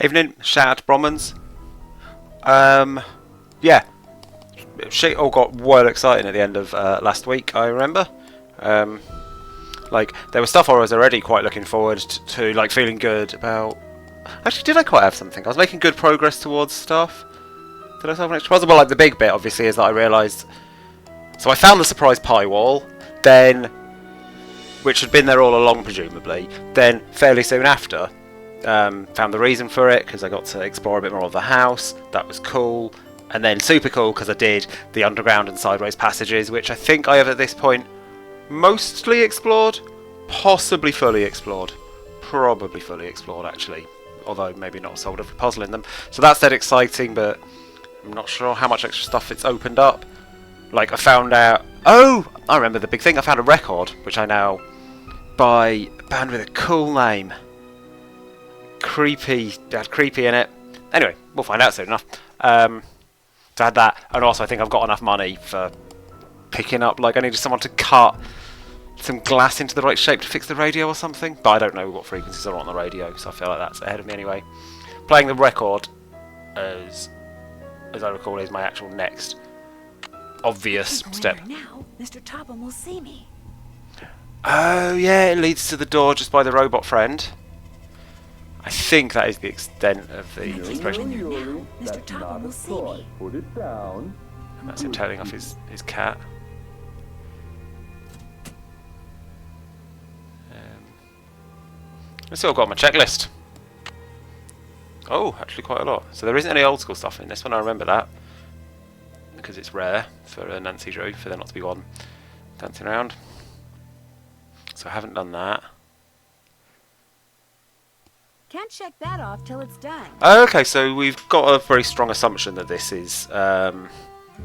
Evening, shout out to Bromans. Yeah, shit all got well exciting at the end of last week, I remember. Um, like, there was stuff I was already quite looking forward to, like, feeling good about. Actually, did I quite have something? I was making good progress towards stuff. Did I have an extra puzzle? Well, like, the big bit, obviously, is that I realised. So I found the surprise pie wall, then. Which had been there all along, presumably. Then, fairly soon after, found the reason for it because I got to explore a bit more of the house. That was cool. And then super cool because I did the underground and sideways passages, which I think I have at this point mostly explored, possibly fully explored, probably fully explored actually, although maybe not solved every puzzle in them. So that's dead exciting, but I'm not sure how much extra stuff it's opened up. Like I found out, oh, I remember the big thing. I found a record, which I now by a band with a cool name. Creepy, it had creepy in it. Anyway, we'll find out soon enough. So I had that, and also I think I've got enough money for picking up, like I needed someone to cut some glass into the right shape to fix the radio or something, but I don't know what frequencies are on the radio, so I feel like that's ahead of me anyway. Playing the record, as I recall, is my actual next obvious step. Now, Mr. Topham will see me. Oh yeah, it leads to the door just by the robot friend. I think that is the extent of the expression. Now, Mr. Topham will see me. Put it down. And that's him tailing off his cat. Let's see what I've got on my checklist. Oh, actually quite a lot. So there isn't any old school stuff in this one, I remember that. Because it's rare for Nancy Drew, for there not to be one dancing around. So I haven't done that. Can't check that off till it's done. Okay, so we've got a very strong assumption that this is for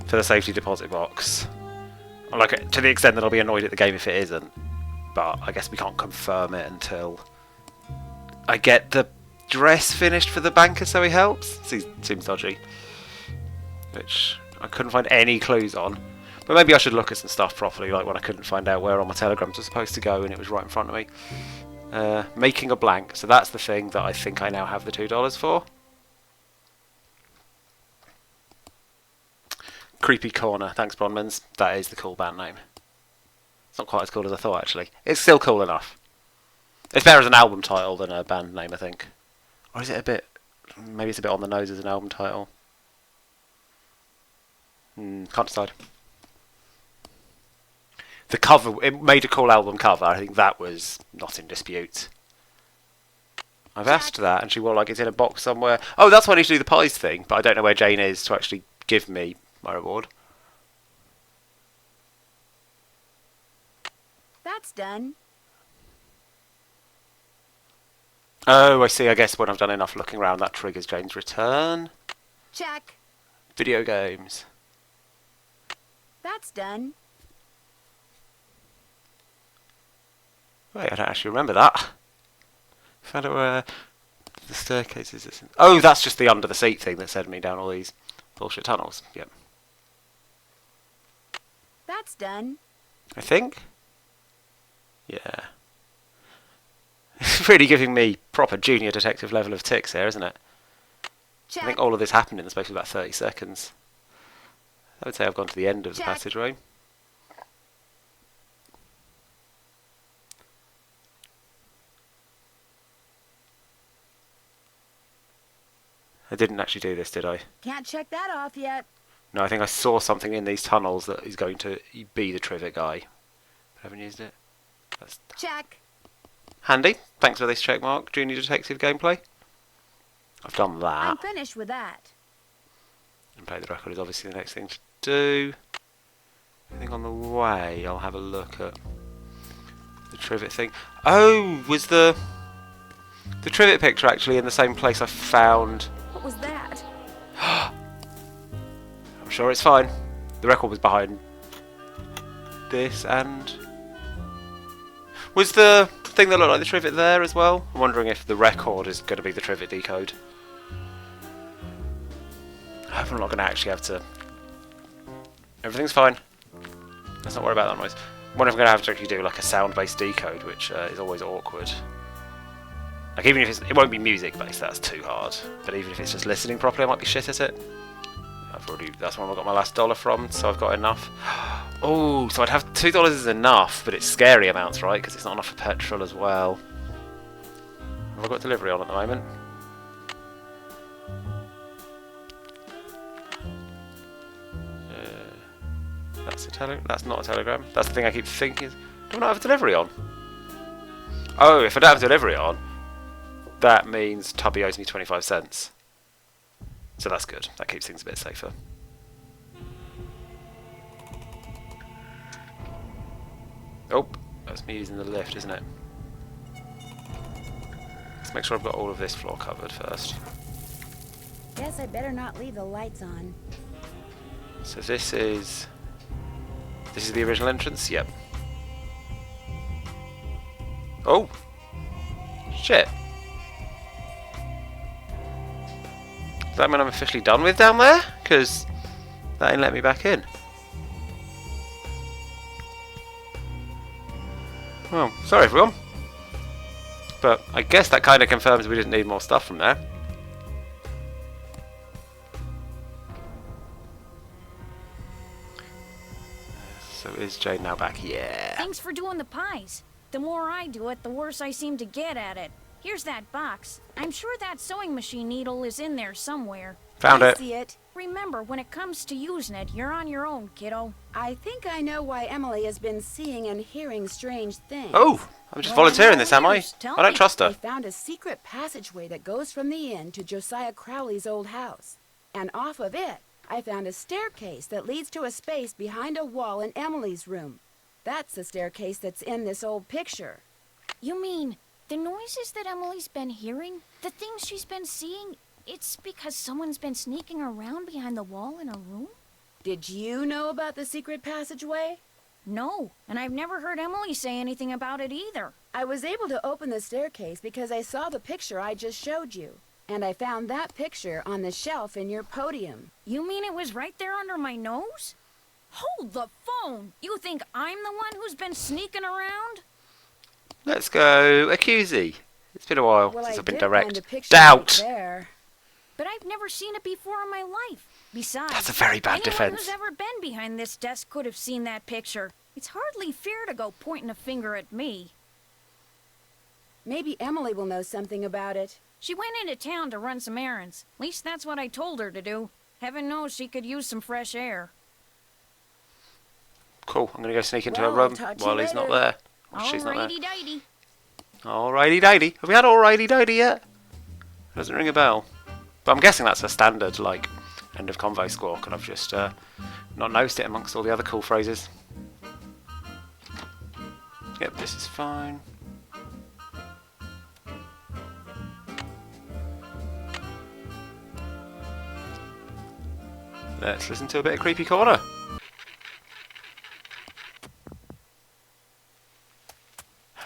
the safety deposit box. Like, to the extent that I'll be annoyed at the game if it isn't. But I guess we can't confirm it until I get the dress finished for the banker so he helps. Seems dodgy. Which I couldn't find any clues on. But maybe I should look at some stuff properly, like when I couldn't find out where all my telegrams were supposed to go and it was right in front of me. Making a blank, so that's the thing that I think I now have the $2 for. Creepy Corner, thanks Bronmans. That is the cool band name. It's not quite as cool as I thought actually. It's still cool enough. It's better as an album title than a band name, I think. Or is it a bit... maybe it's a bit on the nose as an album title. Can't decide. The cover, it made a cool album cover. I think that was not in dispute. I've asked that, and she was like, it's in a box somewhere. Oh, that's why I need to do the pies thing, but I don't know where Jane is to actually give me my reward. That's done. Oh, I see. I guess when I've done enough looking around, that triggers Jane's return. Check. Video games. That's done. Wait, I don't actually remember that. Found out where the staircase is. Oh, that's just the under the seat thing that sent me down all these bullshit tunnels. Yep. That's done. I think. Yeah. It's really giving me proper junior detective level of ticks here, isn't it? Check. I think all of this happened in the space of about 30 seconds. I would say I've gone to the end of the passageway. I didn't actually do this, did I? Can't check that off yet. No, I think I saw something in these tunnels that is going to be the Trivet guy. But I haven't used it. That's Check. handy. Thanks for this check mark, Junior Detective gameplay. I've done that. I'm finished with that. And play the record is obviously the next thing to do. I think on the way I'll have a look at the Trivet thing. Oh, was the Trivet picture actually in the same place I found... What was that? I'm sure it's fine. The record was behind this, and... was the thing that looked like the Trivet there as well? I'm wondering if the record is going to be the Trivet decode. I'm not going to actually have to... Everything's fine. Let's not worry about that noise. I wonder if I'm going to have to actually do like a sound-based decode, which is always awkward. Like, even if it won't be music based, that's too hard. But even if it's just listening properly, I might be shit at it. That's where I got my last dollar from, so I've got enough. Oh, so I'd have $2 is enough, but it's scary amounts, right? Because it's not enough for petrol as well. Have I got delivery on at the moment? That's not a telegram. That's the thing I keep thinking. Do I not have a delivery on? Oh, if I don't have delivery on, that means Tubby owes me 25 cents. So that's good. That keeps things a bit safer. Oh, that's me using the lift, isn't it? Let's make sure I've got all of this floor covered first. Guess I better not leave the lights on. So this is the original entrance? Yep. Oh! Shit. Does that mean I'm officially done with down there? Because that ain't let me back in. Well, sorry everyone. But I guess that kind of confirms we didn't need more stuff from there. So is Jade now back? Yeah. Thanks for doing the pies. The more I do it, the worse I seem to get at it. Here's that box. I'm sure that sewing machine needle is in there somewhere. Found I it. see it. Remember, when it comes to using it, you're on your own, kiddo. I think I know why Emily has been seeing and hearing strange things. Oh, I'm just Well, volunteering this, am I? tell I don't me. trust I her. found a secret passageway that goes from the inn to Josiah Crowley's old house. And off of it, I found a staircase that leads to a space behind a wall in Emily's room. That's the staircase that's in this old picture. You mean, the noises that Emily's been hearing? The things she's been seeing? It's because someone's been sneaking around behind the wall in her room? Did you know about the secret passageway? No, and I've never heard Emily say anything about it either. I was able to open the staircase because I saw the picture I just showed you. And I found that picture on the shelf in your podium. You mean it was right there under my nose? Hold the phone! You think I'm the one who's been sneaking around? Let's go Accusey. It's been a while Well, since I I've been did direct. find a picture Doubt! right there. But I've never seen it before in my life. Besides, That's a very bad anyone defense. who's ever been behind this desk could have seen that picture. It's hardly fair to go pointing a finger at me. Maybe Emily will know something about it. She went into town to run some errands. At least that's what I told her to do. Heaven knows she could use some fresh air. Cool, I'm going to go sneak into Well, her room I'll talk to you while he's not later. there. Or she's not there. Alrighty-dighty. Alrighty-dighty. Have we had alrighty-dighty yet? Doesn't ring a bell. But I'm guessing that's a standard, like, end of convo squawk, and I've just not noticed it amongst all the other cool phrases. Yep, this is fine. Let's listen to a bit of Creepy Corner.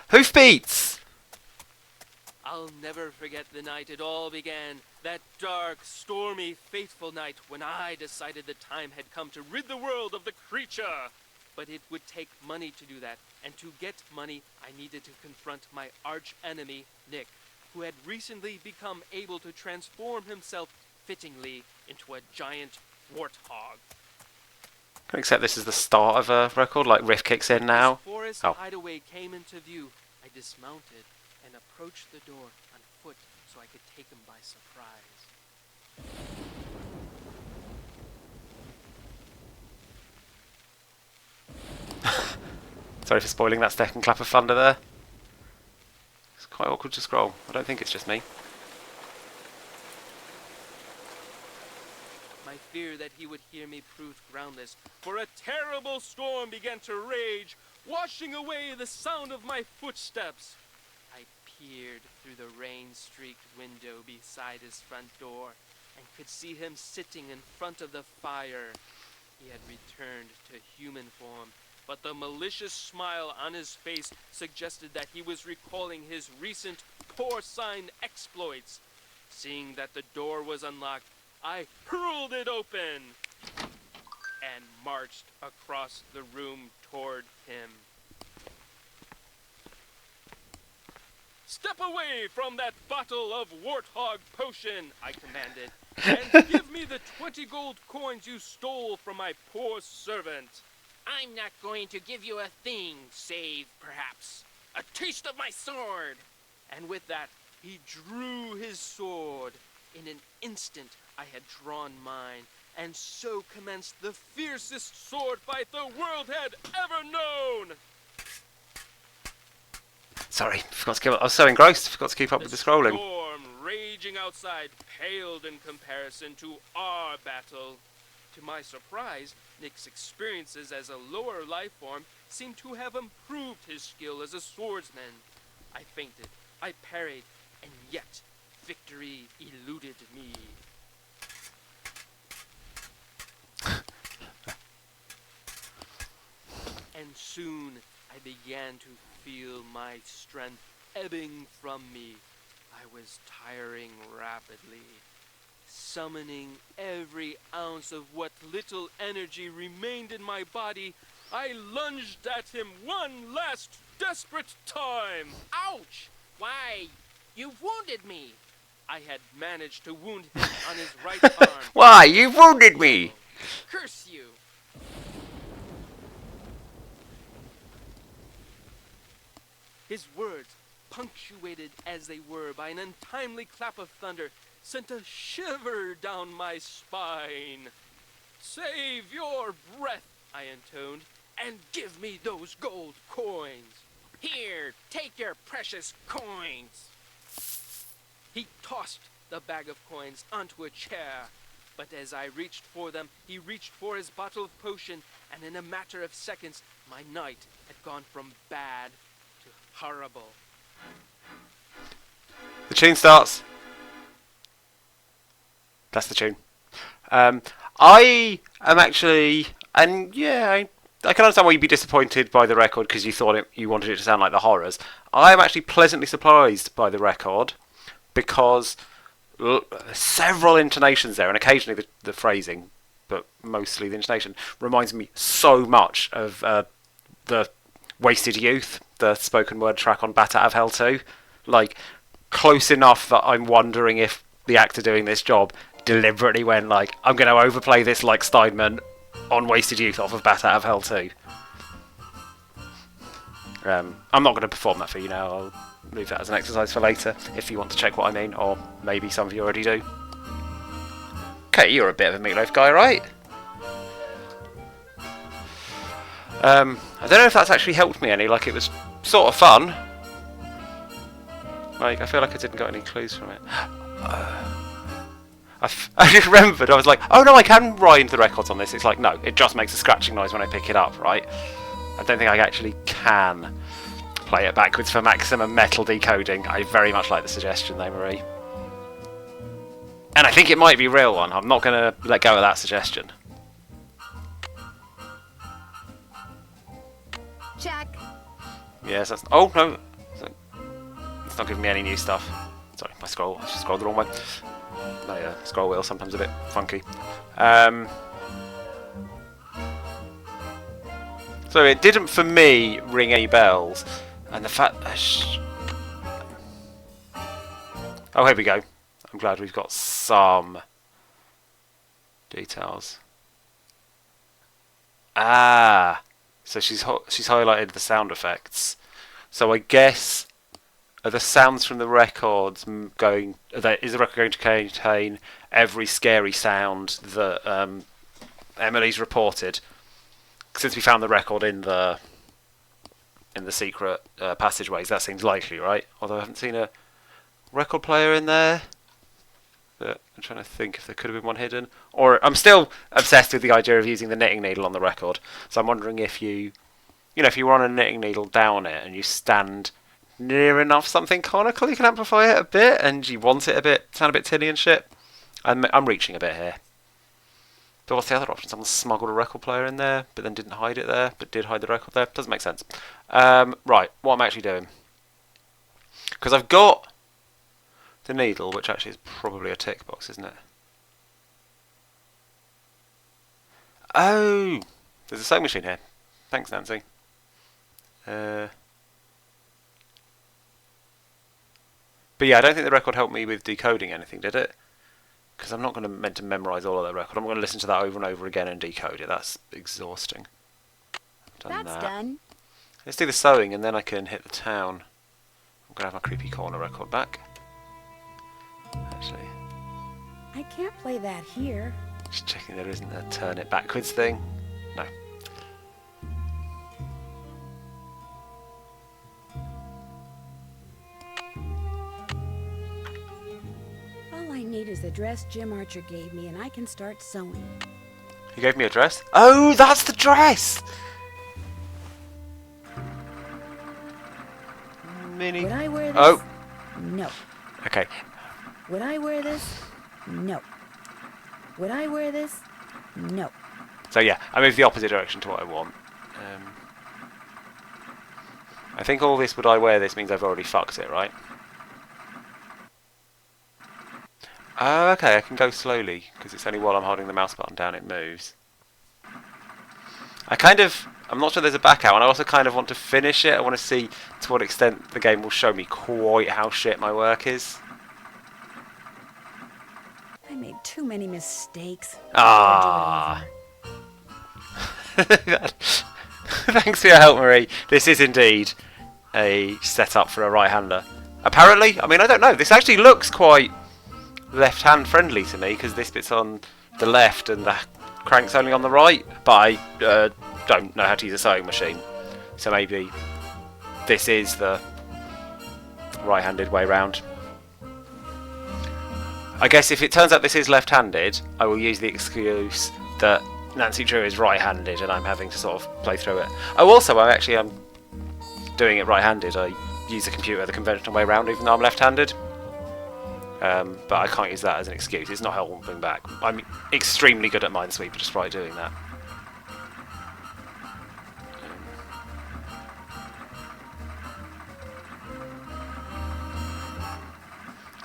Hoofbeats! I'll never forget the night it all began. That dark, stormy, fateful night when I decided the time had come to rid the world of the creature. But it would take money to do that, and to get money, I needed to confront my arch enemy, Nick, who had recently become able to transform himself fittingly into a giant warthog. Can I accept this is the start of a record, like riff kicks in now? As Forest Oh. Hideaway came into view, I dismounted and approached the door on foot so I could take him by surprise. Sorry for spoiling that second clap of thunder there. It's quite awkward to scroll. I don't think it's just me. My fear that he would hear me proved groundless, for a terrible storm began to rage, washing away the sound of my footsteps. I peered through the rain-streaked window beside his front door and could see him sitting in front of the fire. He had returned to human form, but the malicious smile on his face suggested that he was recalling his recent porcine exploits. Seeing that the door was unlocked, I hurled it open and marched across the room toward him. Step away from that bottle of warthog potion, I commanded, and give me the 20 gold coins you stole from my poor servant. I'm not going to give you a thing, save, perhaps, a taste of my sword. And with that, he drew his sword. In an instant, I had drawn mine, and so commenced the fiercest sword fight the world had ever known. Sorry, forgot to keep. I was so engrossed, forgot to keep up with the scrolling. The storm raging outside paled in comparison to our battle. To my surprise, Nick's experiences as a lower life form seemed to have improved his skill as a swordsman. I feinted, I parried, and yet victory eluded me. And soon I began to feel my strength ebbing from me. I was tiring rapidly. Summoning every ounce of what little energy remained in my body, I lunged at him one last desperate time. Ouch! Why, you've wounded me. I had managed to wound him on his right arm. Why, you wounded me! Curse you! His words, punctuated as they were by an untimely clap of thunder, sent a shiver down my spine. Save your breath, I intoned, and give me those gold coins. Here, take your precious coins. He tossed the bag of coins onto a chair, but as I reached for them, he reached for his bottle of potion, and in a matter of seconds, my night had gone from bad to horrible. The tune starts. That's the tune. I am actually, and yeah, I can understand why you'd be disappointed by the record because you thought you wanted it to sound like the Horrors. I am actually pleasantly surprised by the record because several intonations there, and occasionally the phrasing, but mostly the intonation, reminds me so much of the Wasted Youth, the spoken word track on Bat Out of Hell 2. Like, close enough that I'm wondering if the actor doing this job deliberately went like, I'm going to overplay this like Steinman on Wasted Youth off of Bat Out of Hell 2. I'm not going to perform that for you now. I'll leave that as an exercise for later if you want to check what I mean, or maybe some of you already do. Okay, you're a bit of a Meatloaf guy, right? I don't know if that's actually helped me any. Like, it was sort of fun. Like, I feel like I didn't get any clues from it. I just remembered, I was like, oh no, I can wind the records on this. It's like, no, it just makes a scratching noise when I pick it up, right? I don't think I actually can play it backwards for maximum metal decoding. I very much like the suggestion though, Marie. And I think it might be a real one. I'm not going to let go of that suggestion. Check. Yes, that's... Oh, no. It's not giving me any new stuff. Sorry, I just scrolled the wrong way. My scroll wheel sometimes a bit funky. So it didn't, for me, ring any bells. And the fact... Oh, here we go. I'm glad we've got some details. Ah! So she's highlighted the sound effects. So I guess... Are the sounds from the records going... Is the record going to contain every scary sound that Emily's reported? Since we found the record in the secret passageways, that seems likely, right? Although I haven't seen a record player in there. But I'm trying to think if there could have been one hidden. Or I'm still obsessed with the idea of using the knitting needle on the record. So I'm wondering if you know, if you run a knitting needle down it and you stand near enough something conical, you can amplify it a bit, and you want it sound a bit tinny and shit. I'm reaching a bit here. But what's the other option? Someone smuggled a record player in there, but then didn't hide it there, but did hide the record there. Doesn't make sense. Right, what I'm actually doing. Because I've got the needle, which actually is probably a tick box, isn't it? Oh! There's a sewing machine here. Thanks, Nancy. But yeah, I don't think the record helped me with decoding anything, did it? Because I'm not meant to memorise all of that record. I'm going to listen to that over and over again and decode it. That's exhausting. That's that. done. Let's do the sewing and then I can hit the town. I'm going to have my Creepy Corner record back. Actually, I can't play that here. just checking there isn't a turn it backwards thing. No. All I need is the dress Jim Archer gave me, and I can start sewing. You gave me a dress? Oh, that's the dress! Mini. Would I wear this? Oh, No. okay. Would I wear this? No. Would I wear this? No. So yeah, I moved the opposite direction to what I want. I think all this would I wear this means I've already fucked it, right? Oh, okay, I can go slowly, because it's only while I'm holding the mouse button down it moves. I'm not sure there's a back out, and I also kind of want to finish it. I want to see to what extent the game will show me quite how shit my work is. I made too many mistakes. Ah. Thanks for your help, Marie. This is indeed a setup for a right-hander. Apparently, I mean, I don't know. This actually looks quite left-hand friendly to me, because this bit's on the left and the crank's only on the right. But I don't know how to use a sewing machine, so maybe this is the right-handed way round. I guess if it turns out this is left-handed, I will use the excuse that Nancy Drew is right-handed and I'm having to sort of play through it. Oh, also, I'm doing it right-handed. I use the computer the conventional way round, even though I'm left-handed. But I can't use that as an excuse. It's not helping back. I'm extremely good at Minesweeper just by doing that.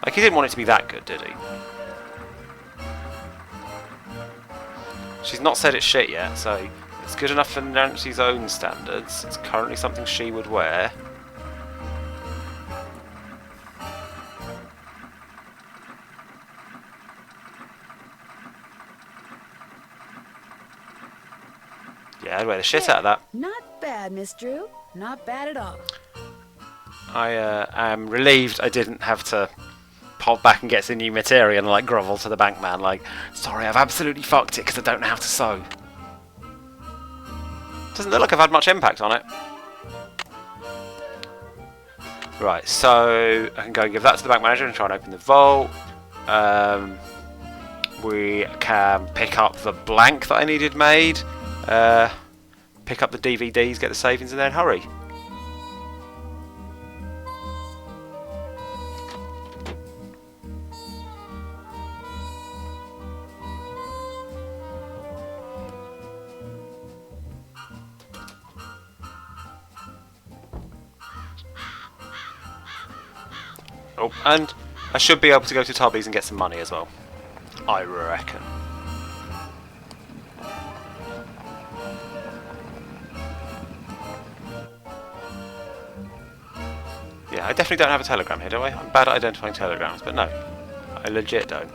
Like, he didn't want it to be that good, did he? She's not said it's shit yet, so it's good enough for Nancy's own standards. It's currently something she would wear. Yeah, I'd wear the shit out of that. Not bad, Miss Drew. Not bad at all. I am relieved I didn't have to pop back and get some new material and like grovel to the bank man like, sorry, I've absolutely fucked it because I don't know how to sew. Doesn't look like I've had much impact on it. Right, so I can go and give that to the bank manager and try and open the vault. We can pick up the blank that I needed made. Pick up the DVDs, get the savings, and then hurry. Oh, and I should be able to go to Tubby's and get some money as well. I reckon. Yeah, I definitely don't have a telegram here, do I? I'm bad at identifying telegrams, but no. I legit don't.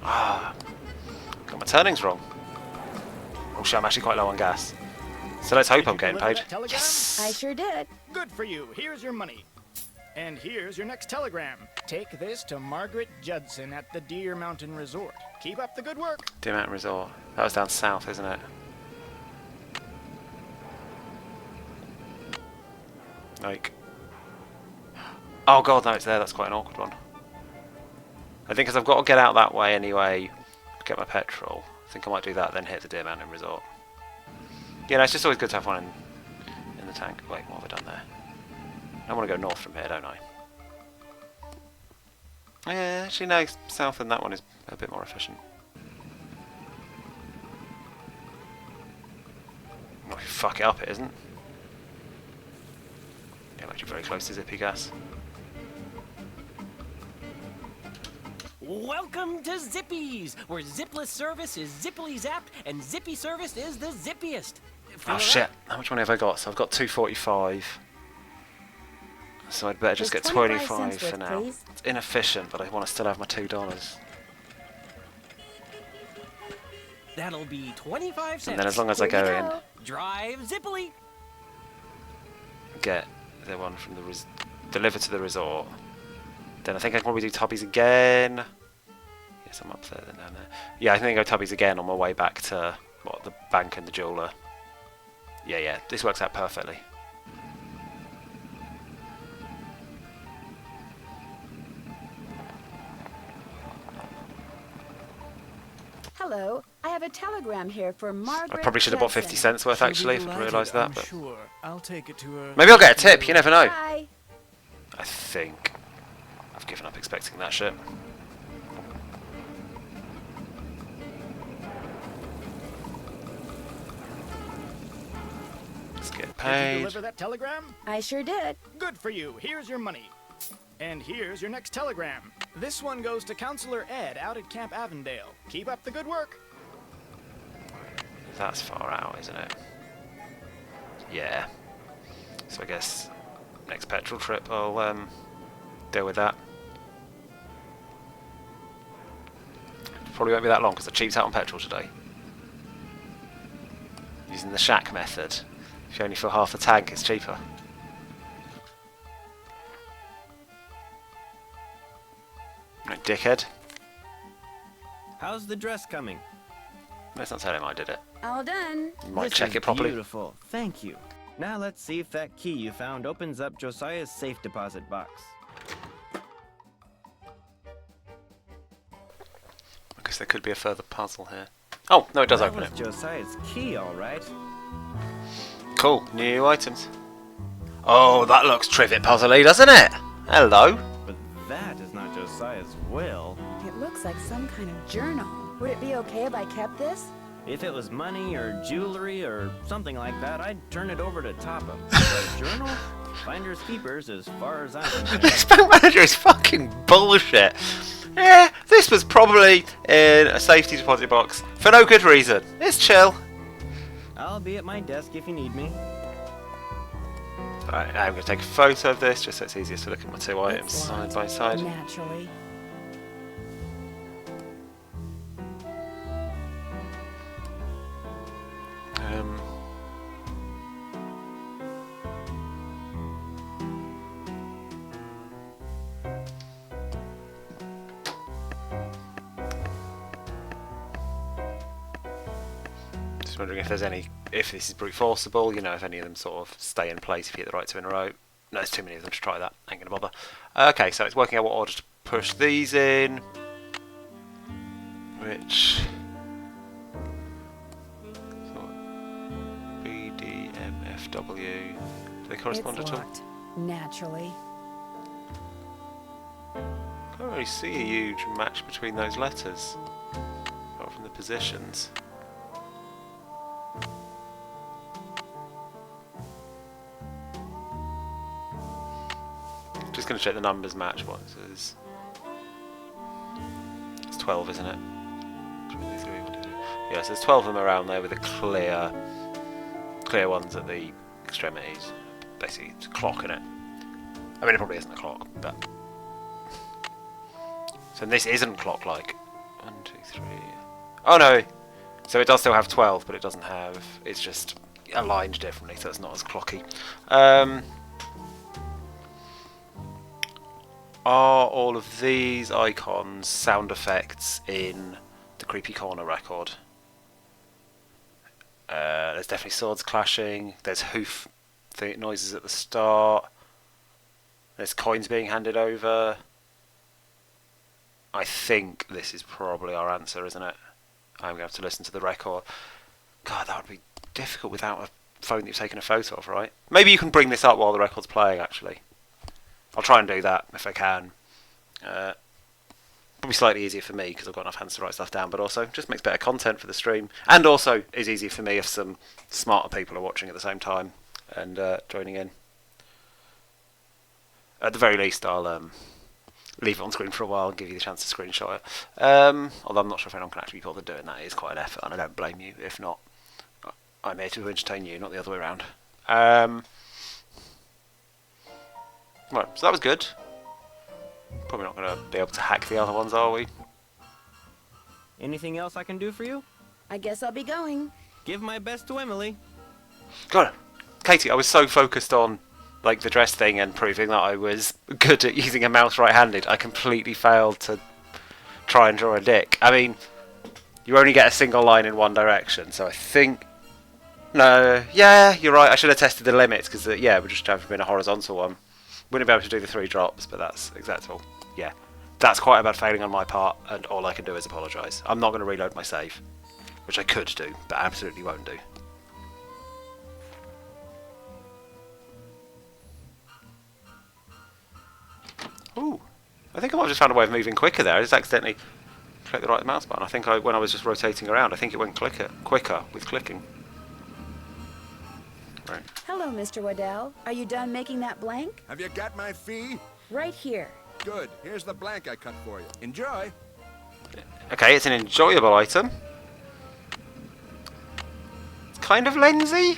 Ah, got my turnings wrong. Oh shit, I'm actually quite low on gas. So let's hope I'm getting paid. Yes! I sure did. Good for you. Here's your money. And here's your next telegram. Take this to Margaret Judson at the Deer Mountain Resort. Keep up the good work. Deer Mountain Resort. That was down south, isn't it? Like... Oh god, no, it's there. That's quite an awkward one. I think because I've got to get out that way anyway to get my petrol. I think I might do that, then hit the Deer Mountain Resort. Yeah, no, it's just always good to have one in the tank. Wait, what have I done there? I want to go north from here, don't I? Yeah, actually no, south and that one is a bit more efficient. Oh, if you fuck it up, it isn't. Yeah, I'm actually very close to Zippy Gas. Welcome to Zippy's, where zipless service is zippily zapped and zippy service is the zippiest. Feel Oh that? shit, how much money have I got? So I've got 245. So I'd better just There's get 25 25 cents for worth, now. please. It's inefficient, but I want to still have my $2. That'll be 25 cents. And then as long as I Here go you in, go. Drive zippily. get the one from the delivered to the resort. Then I think I can probably do Tubby's again. Yes, I'm up there then down there. Yeah, I think I go Tubby's again on my way back to what, the bank and the jeweler. Yeah, this works out perfectly. Hello, I have a telegram here for Margaret I probably should have bought 50 Judson. cents worth She'll be actually if I delighted, realised that. I'm But sure. I'll take it to her. maybe I'll get a tip. You never know. Bye. I think I've given up expecting that shit. Let's get Did you paid. deliver that telegram? I sure did. Good for you. Here's your money. And here's your next telegram. This one goes to Counselor Ed out at Camp Avondale. Keep up the good work. That's far out, isn't it? Yeah. So I guess next petrol trip I'll deal with that. Probably won't be that long because I cheaped out on petrol today. Using the shack method. If you only fill half the tank, it's cheaper. Right, dickhead. How's the dress coming? Let's not tell him I did it. All done. You might This check is it properly. Beautiful. Thank you. Now let's see if that key you found opens up Josiah's safe deposit box. I guess there could be a further puzzle here. Oh, no, it does That open was it. Josiah's key, all right. Cool, new items. Oh, that looks trivet puzzly, doesn't it? Hello. But that is not Josiah's will. It looks like some kind of journal. Would it be okay if I kept this? If it was money or jewelry or something like that, I'd turn it over to Topham. But a journal? Finders keepers as far as I'm concerned. This bank manager is fucking bullshit. Yeah, this was probably in a safety deposit box for no good reason. It's chill. I'll be at my desk if you need me. Right, I'm going to take a photo of this just so it's easier to look at my two items It's side locked. by side. Naturally. Um, just wondering if there's any, if this is brute forceable, you know, if any of them sort of stay in place if you get the right two in a row. No, there's too many of them to try that. Ain't gonna bother. Okay, so it's working out what order to push these in. Which... B, D, M, F, W. Do they correspond It's at all? locked. Naturally. Can't really see a huge match between those letters, apart from the positions. Just going to check the numbers match what it is. It's 12, isn't it? 23, 1, 2, 3. Yeah, so there's 12 of them around there with the clear ones at the extremities. Basically, it's a clock in it. I mean, it probably isn't a clock, but... So this isn't clock-like. 1, 2, 3... Oh no! So it does still have 12, but it doesn't have... It's just aligned differently, so it's not as clocky. Are all of these icons sound effects in the Creepy Corner record? There's definitely swords clashing. There's hoof noises at the start. There's coins being handed over. I think this is probably our answer, isn't it? I'm going to have to listen to the record. God, that would be difficult without a phone that you've taken a photo of, right? Maybe you can bring this up while the record's playing, actually. I'll try and do that if I can. Probably slightly easier for me because I've got enough hands to write stuff down, but also just makes better content for the stream. And also is easier for me if some smarter people are watching at the same time and joining in. At the very least, I'll leave it on screen for a while and give you the chance to screenshot it. Although I'm not sure if anyone can actually be bothered doing that. It is quite an effort, and I don't blame you. If not, I'm here to entertain you, not the other way around. Right, so that was good. Probably not going to be able to hack the other ones, are we? Anything else I can do for you? I guess I'll be going. Give my best to Emily. God, Katie, I was so focused on like the dress thing and proving that I was good at using a mouse right-handed, I completely failed to try and draw a dick. I mean, you only get a single line in one direction, so I think... No, yeah, you're right, I should have tested the limits, because, yeah, it would just have been a horizontal one. Wouldn't be able to do the 3 drops, but that's exactly... Yeah, that's quite a bad failing on my part, and all I can do is apologise. I'm not going to reload my save, which I could do, but absolutely won't do. Ooh, I think I might have just found a way of moving quicker there. I just accidentally clicked the right mouse button. I think when I was just rotating around, I think it went quicker with clicking. Right. Hello, Mr. Waddell. Are you done making that blank? Have you got my fee? Right here. Good. Here's the blank I cut for you. Enjoy. Okay, it's an enjoyable item. It's kind of lensy.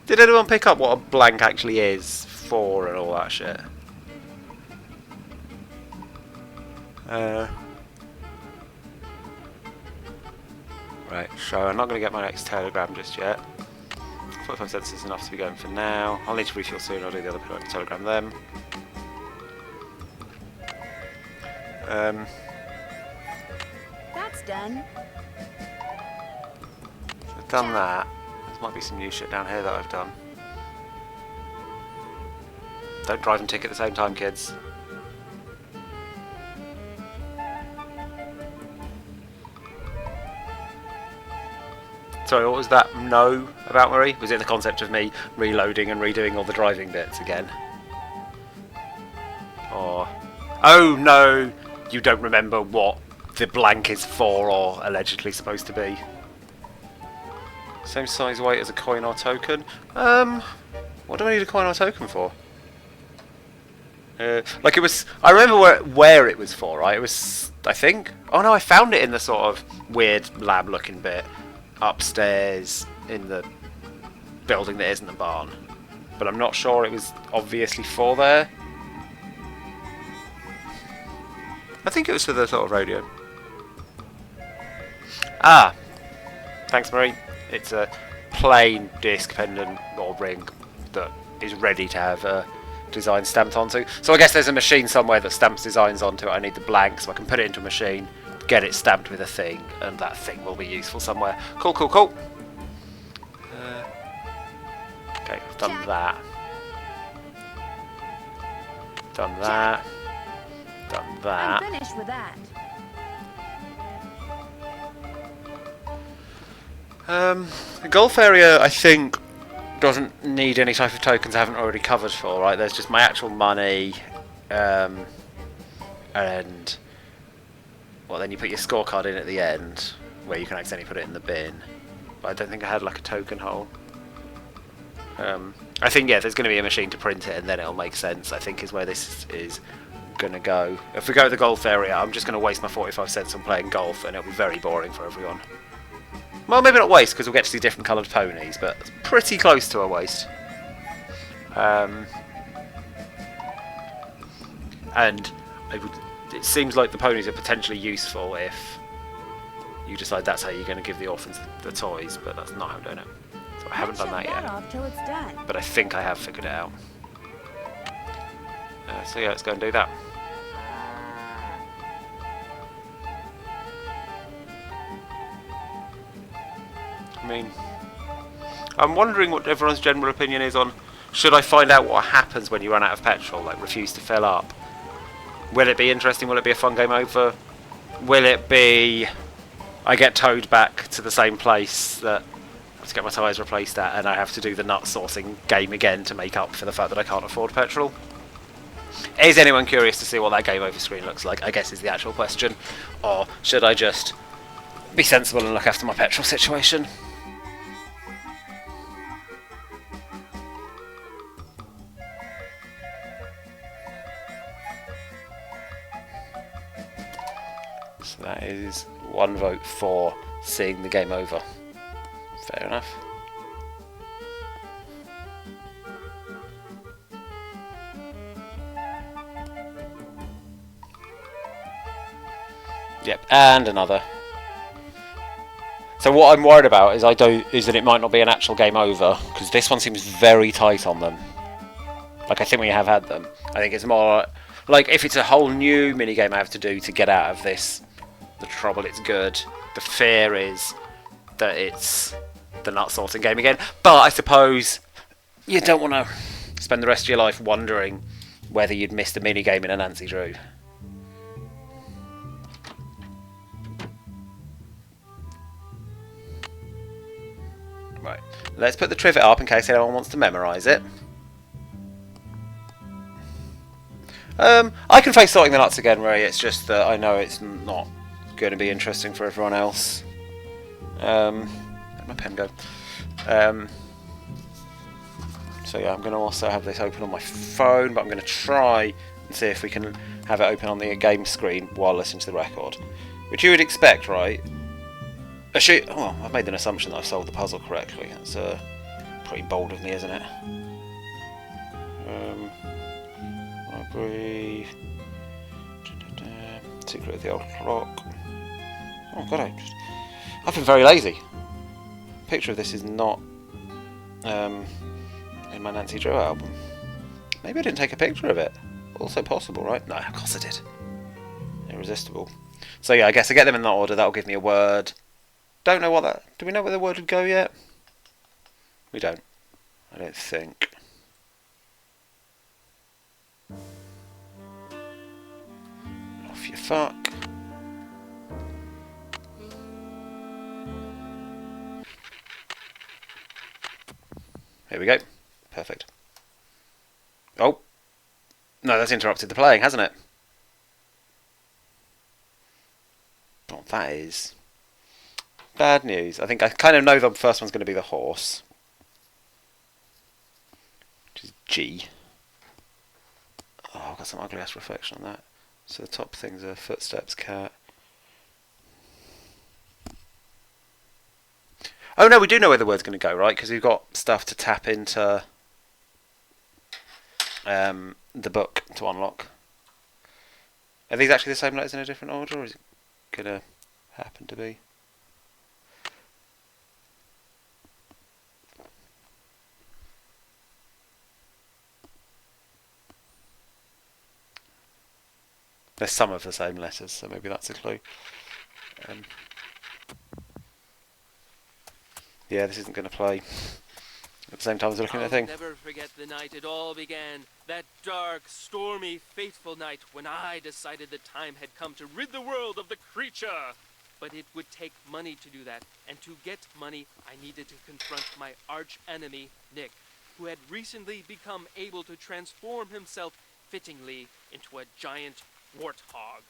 Did anyone pick up what a blank actually is for and all that shit? Right, so I'm not going to get my next telegram just yet. 45 cents is enough to be going for now. I'll need to refuel soon, I'll do the other telegram then. That's done. So I've done that. There might be some new shit down here that I've done. Don't drive and tick at the same time, kids. Sorry, what was that no about, Marie? Was it the concept of me reloading and redoing all the driving bits again? Or... Oh no! You don't remember what the blank is for or allegedly supposed to be. Same size weight as a coin or token? What do I need a coin or token for? Like it was... I remember where it was for, right? It was... I think... Oh no, I found it in the sort of weird lab looking bit upstairs in the building that isn't the barn, but I'm not sure it was obviously for there. I think it was for the sort of radio. Ah, thanks Marie. It's a plain disc pendant or ring that is ready to have a design stamped onto. So I guess there's a machine somewhere that stamps designs onto it. I need the blank so I can put it into a machine, get it stamped with a thing, and that thing will be useful somewhere. Cool, cool, cool. Okay, I've done that. Done that. Done that. I'm finished with that. The golf area, I think, doesn't need any type of tokens I haven't already covered for, right? There's just my actual money, and... Well, then you put your scorecard in at the end, where you can accidentally put it in the bin. But I don't think I had like a token hole. I think, yeah, there's going to be a machine to print it, and then it'll make sense, I think, is where this is going to go. If we go to the golf area, I'm just going to waste my 45 cents on playing golf, and it'll be very boring for everyone. Well, maybe not waste, because we'll get to see different coloured ponies, but it's pretty close to a waste. And it seems like the ponies are potentially useful if you decide that's how you're going to give the orphans the toys, but that's not how I'm doing it. So I haven't done that yet. Off till it's done. But I think I have figured it out. So yeah, let's go and do that. I mean, I'm wondering what everyone's general opinion is on, should I find out what happens when you run out of petrol, like refuse to fill up? Will it be interesting? Will it be a fun game over? Will it be I get towed back to the same place that I have to get my tyres replaced at, and I have to do the nut sourcing game again to make up for the fact that I can't afford petrol? Is anyone curious to see what that game over screen looks like, I guess is the actual question. Or should I just be sensible and look after my petrol situation? is 1 vote for seeing the game over. Fair enough. Yep, and another. So what I'm worried about is that it might not be an actual game over, because this one seems very tight on them. Like, I think we have had them. I think it's more like if it's a whole new minigame I have to do to get out of this, the trouble it's good. The fear is that it's the nut sorting game again. But I suppose you don't want to spend the rest of your life wondering whether you'd missed a minigame in a Nancy Drew. Right, let's put the trivet up in case anyone wants to memorise it. I can face sorting the nuts again, Ray. It's just that I know it's not going to be interesting for everyone else. Where'd my pen go? So yeah, I'm going to also have this open on my phone, but I'm going to try and see if we can have it open on the game screen while listening to the record. Which you would expect, right? Oh, I've made an assumption that I've solved the puzzle correctly. That's pretty bold of me, isn't it? Library. Secret of the old clock. Oh god, I've been very lazy. Picture of this is not in my Nancy Drew album. Maybe I didn't take a picture of it. Also possible, right? No, of course I did. Irresistible. So yeah, I guess I get them in that order. That'll give me a word. Don't know what that... Do we know where the word would go yet? We don't. I don't think. Off you fuck. Here we go. Perfect. Oh. No, that's interrupted the playing, hasn't it? Oh, that is... bad news. I think I kind of know the first one's going to be the horse. Which is G. Oh, I've got some ugly ass reflection on that. So the top things are footsteps, cat. Oh no, we do know where the word's going to go, right? Because we've got stuff to tap into the book to unlock. Are these actually the same letters in a different order, or is it going to happen to be? There's some of the same letters, so maybe that's a clue. Yeah, this isn't going to play at the same time as looking at the thing. I'll never forget the night it all began. That dark, stormy, fateful night when I decided the time had come to rid the world of the creature. But it would take money to do that, and to get money, I needed to confront my arch enemy, Nick, who had recently become able to transform himself fittingly into a giant warthog.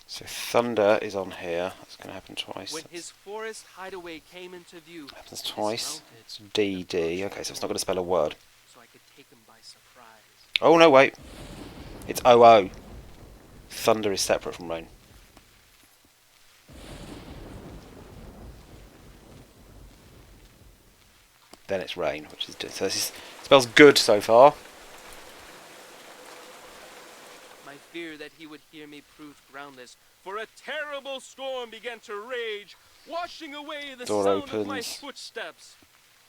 So thunder is on here. That's going to happen twice. When his forest hideaway came into view, happens twice. It's DD. Okay, so it's not going to spell a word. So I could take him by surprise. Oh no, wait. It's OO. Thunder is separate from rain. Then it's rain, which is so this spells good so far. My fear that he would hear me proved groundless, for a terrible storm began to rage, washing away the Door sound of my opens. footsteps.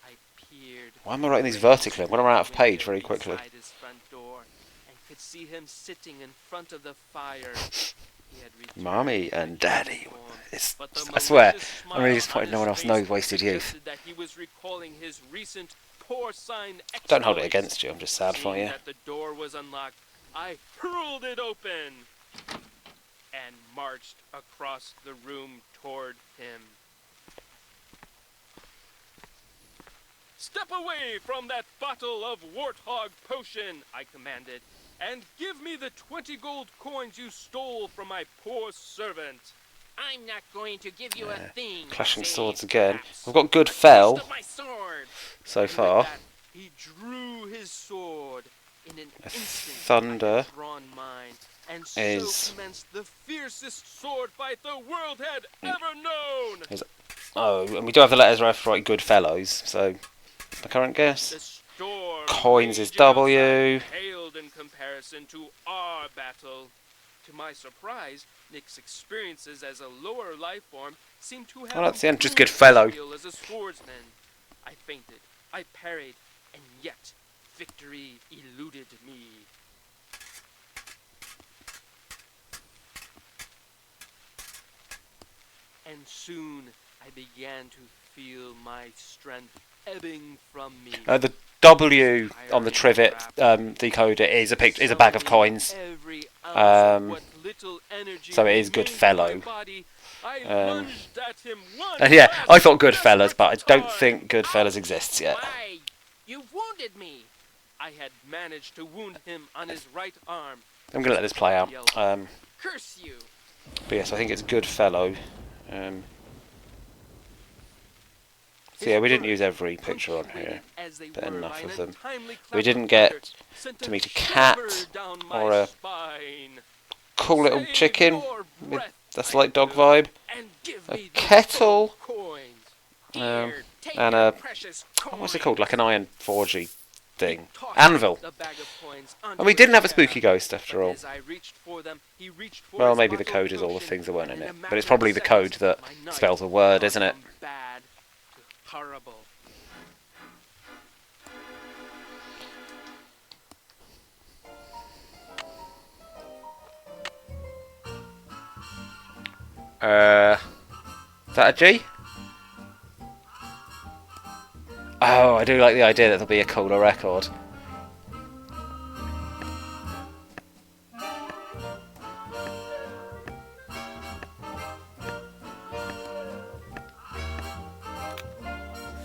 I peered. Why am I writing these vertically? I'm going to run out of page very quickly. Inside his front door, and could see him sitting in front of the fire. He had returned Mummy to and the Daddy. uniform, It's, but the I swear, malicious I'm really smile disappointed on no one his else knows face Wasted Youth. suggested that he was recalling his recent porcine Don't hold it exploits. against you, I'm just sad for Seeing you. that the door was unlocked, I hurled it open and marched across the room toward him. Step away from that bottle of warthog potion, I commanded, and give me the 20 gold coins you stole from my poor servant. I'm not going to give you a thing. Clashing save swords again. perhaps We've got good a taste fell of my sword. so And with far. that, he drew his sword. In an A instant, thunder. I had drawn mine, And so is... commenced the fiercest sword fight the world had ever known. Oh, and we do have the letters left right, good fellows, so the current guess. The storm Coins is raging W. outside paled in comparison to our battle. To my surprise, Nick's experiences as a lower life form seemed to have Well, that's the end, just improved good fellow. his skill as a swordsman. I feinted, I parried, and yet victory eluded me. And soon I began to feel my strength ebbing from me. The W on the trivet decoder is a bag of coins. Every ounce of what little energy So it is good remained in fellow. my body, I lunged at him one And yeah, I thought last Goodfellas, but I don't time. think Goodfellas exists yet. Why? You've wounded me. I had managed to wound him on his right arm. I'm gonna let this play out. Curse you. But yes, I think it's Goodfellow. So yeah, we didn't use every picture on here, As they but were enough by of an them. untimely We clap didn't of get thunder, sent to a meet a cat shiver down my or a spine. cool little Save chicken your with breath, a I slight dog do, vibe, and give a me the kettle, coins. Here, take and your a precious what's it coin. called, like an iron forgy thing, He tossed anvil. the bag of coins And onto we didn't have a chair, spooky ghost after but all. as I reached for them, he reached for Well, his maybe the bottle of code is all the potion, things that weren't in and it, a but matter it's probably of the code seconds, that my knife spells a word, gone isn't it? from bad to horrible. Is that a G? Oh, I do like the idea that there'll be a cooler record.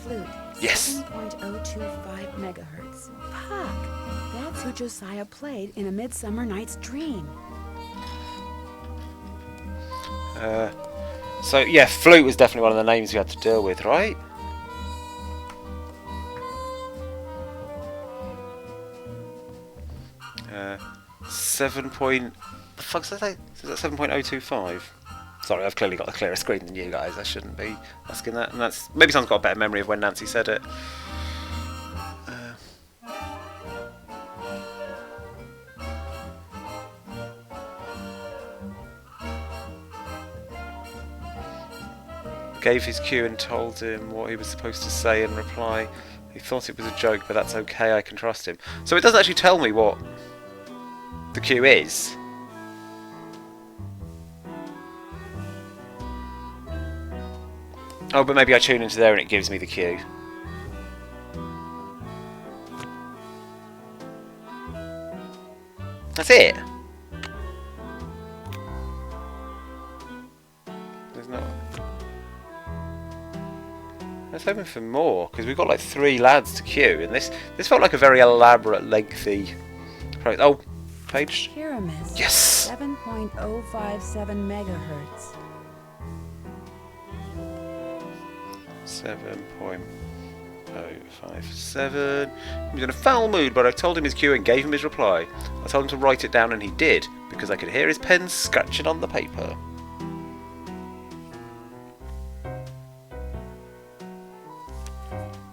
Flute. Yes. 7.025 megahertz. Puck. That's who Josiah played in A Midsummer Night's Dream. So yeah, flute was definitely one of the names we had to deal with, right? Seven point. The fuck's that? Is that 7.025? Sorry, I've clearly got a clearer screen than you guys. I shouldn't be asking that. And that's maybe someone's got a better memory of when Nancy said it. Gave his cue and told him what he was supposed to say in reply. He thought it was a joke, but that's okay, I can trust him. So it doesn't actually tell me what the cue is. Oh, but maybe I tune into there and it gives me the cue. That's it. There's not. I was hoping for more because we've got like 3 lads to queue, and this felt like a very elaborate, lengthy. Oh, page. Pyramids. Yes. 7.057 megahertz. 7.057. He was in a foul mood, but I told him his cue and gave him his reply. I told him to write it down, and he did because I could hear his pen scratching on the paper.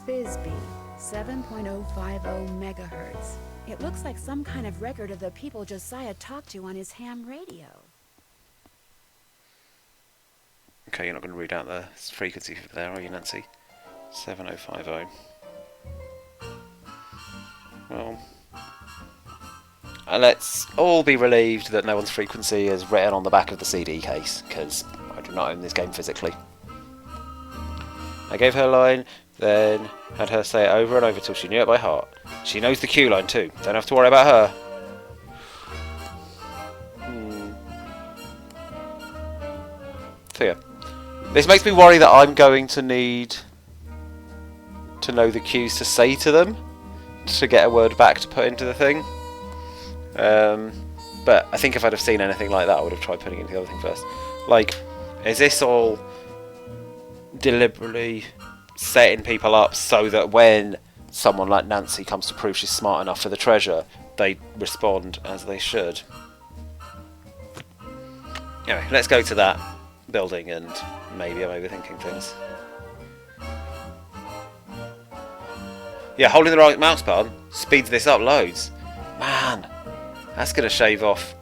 Bisbee. 7.050 megahertz. It looks like some kind of record of the people Josiah talked to on his ham radio. Okay, you're not going to read out the frequency for there, are you, Nancy? 7050. Well, let's all be relieved that no one's frequency is written on the back of the CD case, because I do not own this game physically. I gave her a line, then had her say it over and over till she knew it by heart. She knows the cue line too, don't have to worry about her. So yeah. This makes me worry that I'm going to need to know the cues to say to them to get a word back to put into the thing. But I think if I'd have seen anything like that, I would have tried putting in the other thing first. Like, is this all deliberately setting people up so that when someone like Nancy comes to prove she's smart enough for the treasure, they respond as they should? Anyway, let's go to that building, and maybe I'm overthinking things. Yeah, holding the right mouse button speeds this up loads. Man, that's going to shave off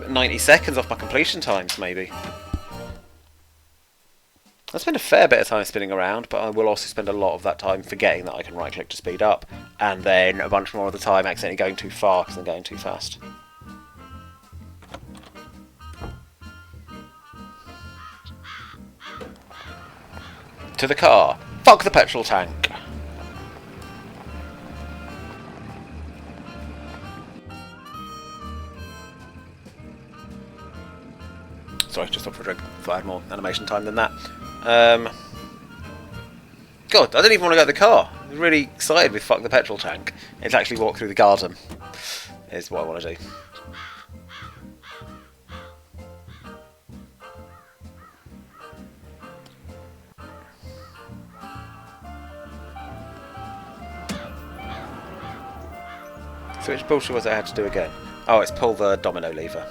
90 seconds off my completion times, maybe. I spend a fair bit of time spinning around, but I will also spend a lot of that time forgetting that I can right-click to speed up, and then a bunch more of the time accidentally going too far because I'm going too fast. To the car. Fuck the petrol tank. Sorry, just stopped for a drink. Thought I had more animation time than that. God, I didn't even want to go to the car. I was really excited with fuck the petrol tank. It's actually walk through the garden. Is what I want to do. So which bullshit was it I had to do again? Oh, it's pull the domino lever.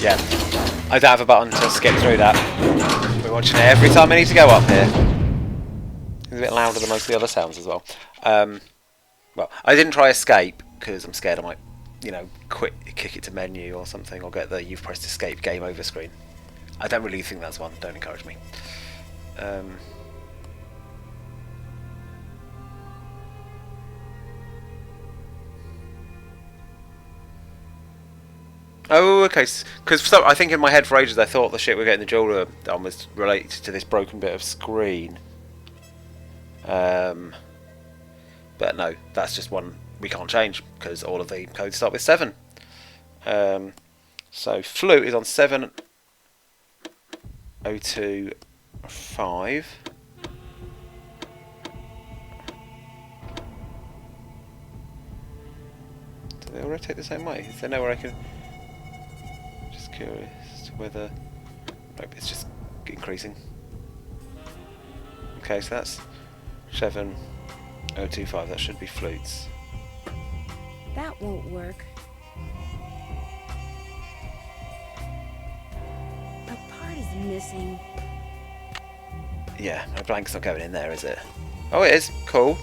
Yeah, I don't have a button to skip through that. We're watching it every time I need to go up here. It's a bit louder than most of the other sounds as well. Well, I didn't try escape because I'm scared I might, you know, kick it to menu or something, or get the you've pressed escape game over screen. I don't really think that's one. Don't encourage me. Oh, okay. Because I think in my head for ages I thought the shit we're getting the jeweler done was related to this broken bit of screen. But no, that's just one we can't change because all of the codes start with 7. So flute is on 7025. Do they all rotate the same way? Is there nowhere I can... Just curious as to whether... Nope, it's just increasing. Okay, so that's 7025. That should be flutes. That won't work. A part is missing. Yeah, my blank's not going in there, is it? Oh, it is. Cool.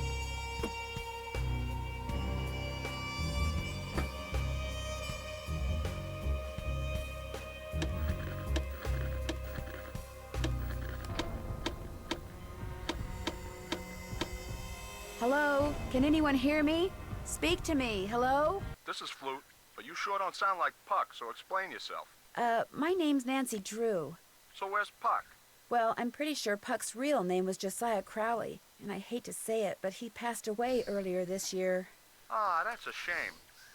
Hello? Can anyone hear me? Speak to me. Hello? This is Flute, but you sure don't sound like Puck, so explain yourself. My name's Nancy Drew. So where's Puck? Well, I'm pretty sure Puck's real name was Josiah Crowley, and I hate to say it, but he passed away earlier this year. Ah, that's a shame.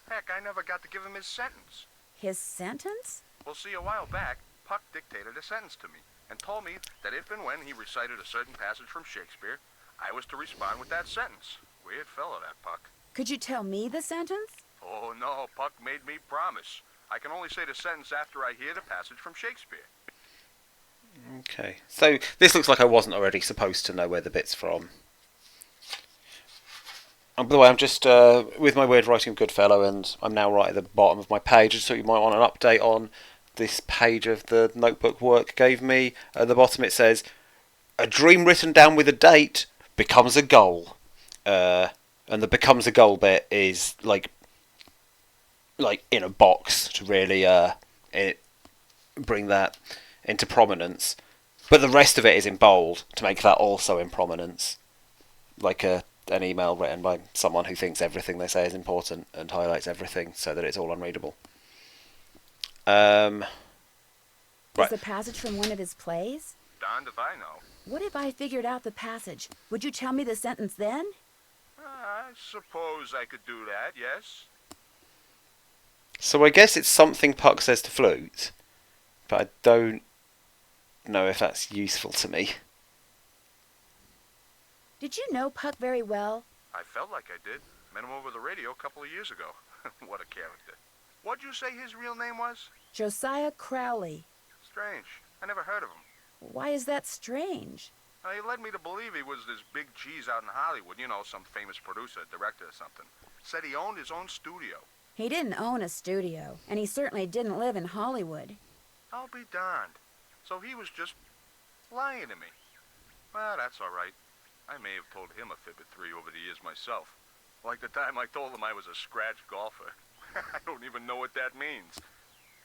Heck, I never got to give him his sentence. His sentence? Well, see, a while back, Puck dictated a sentence to me and told me that if and when he recited a certain passage from Shakespeare, I was to respond with that sentence. Weird fellow, that Puck. Could you tell me the sentence? Oh, no, Puck made me promise. I can only say the sentence after I hear the passage from Shakespeare. Okay, so this looks like I wasn't already supposed to know where the bit's from. Oh, by the way, I'm just with my weird writing of Goodfellow, and I'm now right at the bottom of my page. I just thought you might want an update on this page of the notebook work gave me. At the bottom it says, "A dream written down with a date becomes a goal." And the becomes a goal bit is like in a box to really bring that into prominence, but the rest of it is in bold to make that also in prominence, like an email written by someone who thinks everything they say is important and highlights everything so that it's all unreadable. Is Right. the passage from one of his plays? Darned if I know. What if I figured out the passage? Would you tell me the sentence then? I suppose I could do that, yes. So I guess it's something Puck says to Flute, but I don't know if that's useful to me. Did you know Puck very well? I felt like I did. Met him over the radio a couple of years ago. What a character. What'd you say his real name was? Josiah Crowley. Strange. I never heard of him. Why is that strange? He led me to believe he was this big cheese out in Hollywood. You know, some famous producer, director or something. Said he owned his own studio. He didn't own a studio, and he certainly didn't live in Hollywood. I'll be darned. So he was just lying to me. Well, that's all right. I may have told him a fib or three over the years myself. Like the time I told him I was a scratch golfer. I don't even know what that means.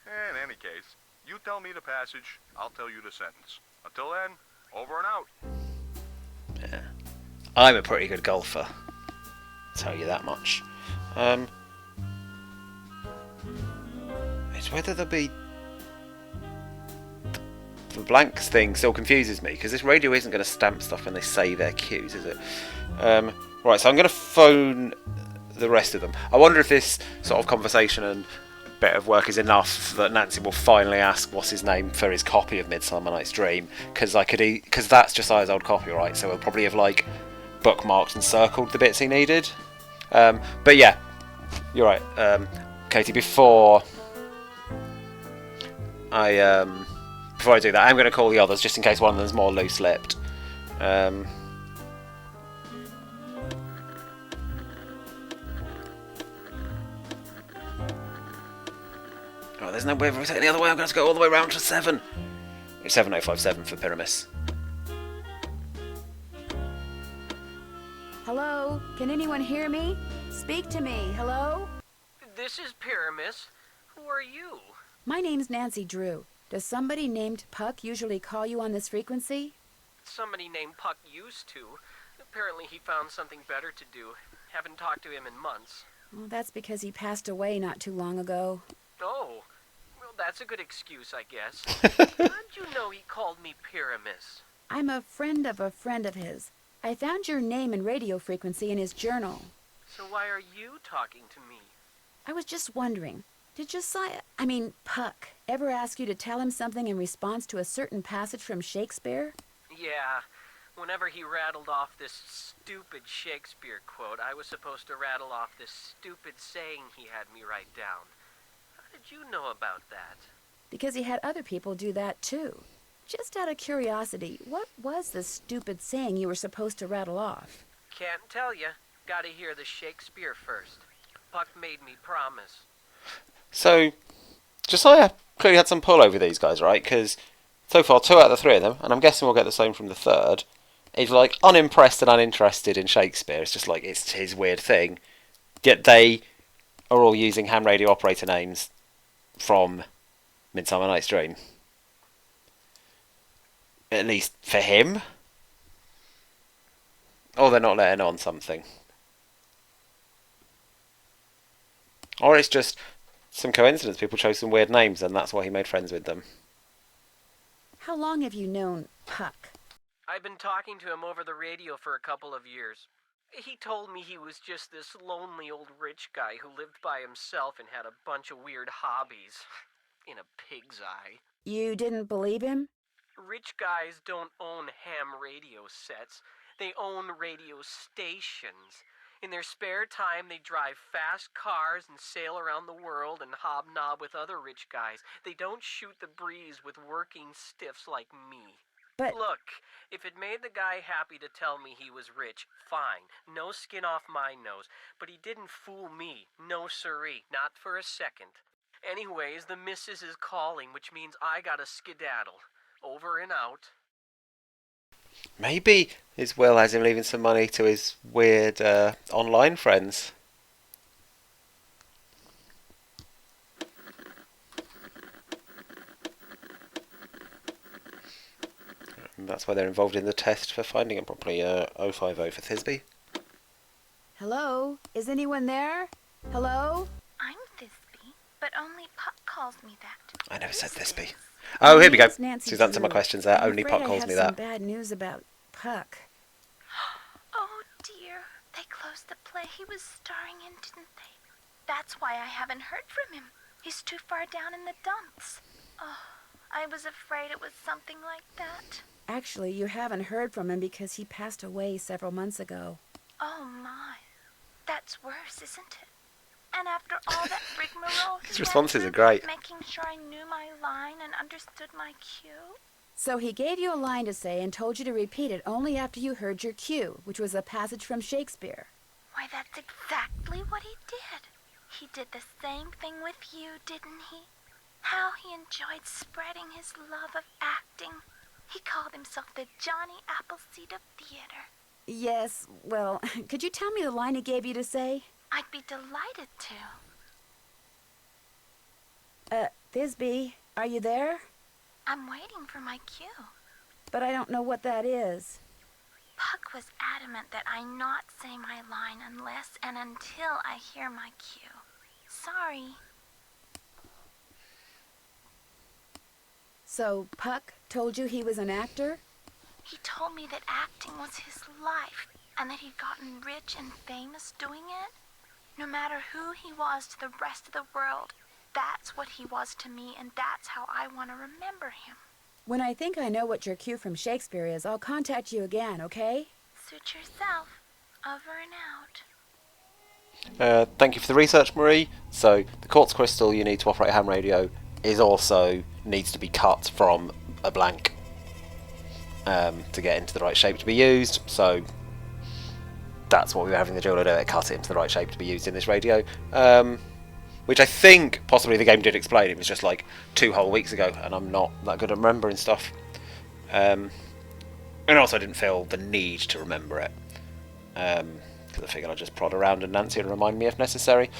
In any case, you tell me the passage, I'll tell you the sentence. Until then, over and out. Yeah. I'm a pretty good golfer. I'll tell you that much. It's whether there'll be... The blanks thing still confuses me, because this radio isn't going to stamp stuff when they say their cues, is it? Right, so I'm going to phone the rest of them. I wonder if this sort of conversation and bit of work is enough that Nancy will finally ask what's his name for his copy of Midsummer Night's Dream, because that's Josiah's old copy, right? So he'll probably have like bookmarked and circled the bits he needed. But yeah, you're right, Katie. Before I do that, I'm going to call the others just in case one of them's more loose-lipped. Oh, there's no way of taking the other way. I'm going to have to go all the way around to 7. It's 7057 for Pyramus. Hello? Can anyone hear me? Speak to me. Hello? This is Pyramus. Who are you? My name's Nancy Drew. Does somebody named Puck usually call you on this frequency? Somebody named Puck used to. Apparently he found something better to do. Haven't talked to him in months. Well, that's because he passed away not too long ago. Oh, well, that's a good excuse, I guess. How'd you know he called me Pyramus? I'm a friend of his. I found your name and radio frequency in his journal. So why are you talking to me? I was just wondering, did Puck, ever ask you to tell him something in response to a certain passage from Shakespeare? Yeah, whenever he rattled off this stupid Shakespeare quote, I was supposed to rattle off this stupid saying he had me write down. How did you know about that? Because he had other people do that too. Just out of curiosity, what was the stupid saying you were supposed to rattle off? Can't tell you. Gotta hear the Shakespeare first. Puck made me promise. So, Josiah clearly had some pull over these guys, right? Because so far, 2 out of the 3 of them, and I'm guessing we'll get the same from the third, is like unimpressed and uninterested in Shakespeare. It's just like it's his weird thing. Yet they are all using ham radio operator names from Midsummer Night's Dream. At least for him. Or they're not letting on something. Or it's just some coincidence. People chose some weird names and that's why he made friends with them. How long have you known Puck? I've been talking to him over the radio for a couple of years. He told me he was just this lonely old rich guy who lived by himself and had a bunch of weird hobbies. In a pig's eye. You didn't believe him? Rich guys don't own ham radio sets. They own radio stations. In their spare time, they drive fast cars and sail around the world and hobnob with other rich guys. They don't shoot the breeze with working stiffs like me. But look, if it made the guy happy to tell me he was rich, fine. No skin off my nose. But he didn't fool me. No siree. Not for a second. Anyways, the missus is calling, which means I gotta skedaddle. Over and out. Maybe his will has him leaving some money to his weird online friends. And that's why they're involved in the test for finding it properly. 050 for Thisbe. Hello? Is anyone there? Hello? I'm Thisbe, but only Puck calls me that. I never said Thisbe. Oh, here we go. Nancy She's answered my Drew. questions there. I'm Only afraid Puck calls I me have some that. bad news about Puck. Oh dear, they closed the play he was starring in, didn't they? That's why I haven't heard from him. He's too far down in the dumps. Oh, I was afraid it was something like that. Actually, you haven't heard from him because he passed away several months ago. Oh my, that's worse, isn't it? And after all that rigmarole, His responses are great. making sure I knew my line and understood my cue. So he gave you a line to say and told you to repeat it only after you heard your cue, which was a passage from Shakespeare. Why, that's exactly what he did. He did the same thing with you, didn't he? How he enjoyed spreading his love of acting. He called himself the Johnny Appleseed of theater. Yes, well, could you tell me the line he gave you to say? I'd be delighted to. Thisbe, are you there? I'm waiting for my cue. But I don't know what that is. Puck was adamant that I not say my line unless and until I hear my cue. Sorry. So Puck told you he was an actor? He told me that acting was his life and that he'd gotten rich and famous doing it. No matter who he was to the rest of the world, that's what he was to me, and that's how I want to remember him. When I think I know what your cue from Shakespeare is, I'll contact you again, okay? Suit yourself. Over and out. Thank you for the research, Marie. So the quartz crystal you need to operate ham radio is also needs to be cut from a blank to get into the right shape to be used. So that's what we were having the jeweler do, it cut it into the right shape to be used in this radio. Which I think possibly the game did explain. It was just like 2 whole weeks ago, and I'm not that good at remembering stuff. And also I didn't feel the need to remember it. Because I figured I'd just prod around and Nancy and remind me if necessary.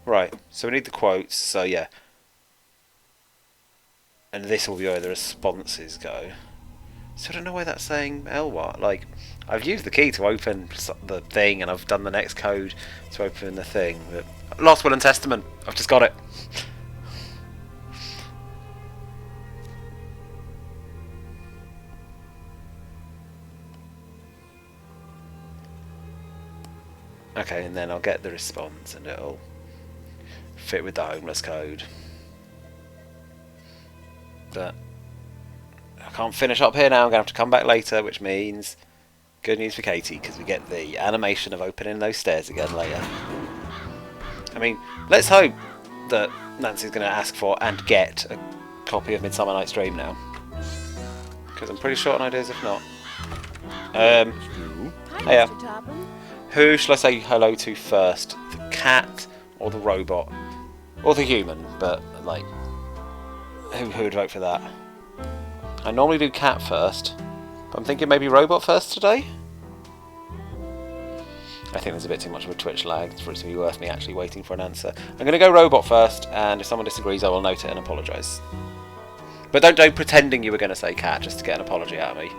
Right, so we need the quotes, so yeah. And this will be where the responses go. So I don't know why that's saying Elwart. Like, I've used the key to open the thing, and I've done the next code to open the thing. But Lost Will and Testament, I've just got it. Okay, and then I'll get the response, and it'll fit with the homeless code. But I can't finish up here now, I'm going to have to come back later, which means good news for Katie, because we get the animation of opening those stairs again later. I mean, let's hope that Nancy's going to ask for and get a copy of Midsummer Night's Dream now, because I'm pretty short on ideas if not. Hi, Hiya. Mr. Topham. Who shall I say hello to first? The cat or the robot? Or the human, but like, who would vote for that? I normally do cat first, but I'm thinking maybe robot first today? I think there's a bit too much of a Twitch lag for it to be worth me actually waiting for an answer. I'm going to go robot first, and if someone disagrees I will note it and apologise. But don't pretending you were going to say cat just to get an apology out of me.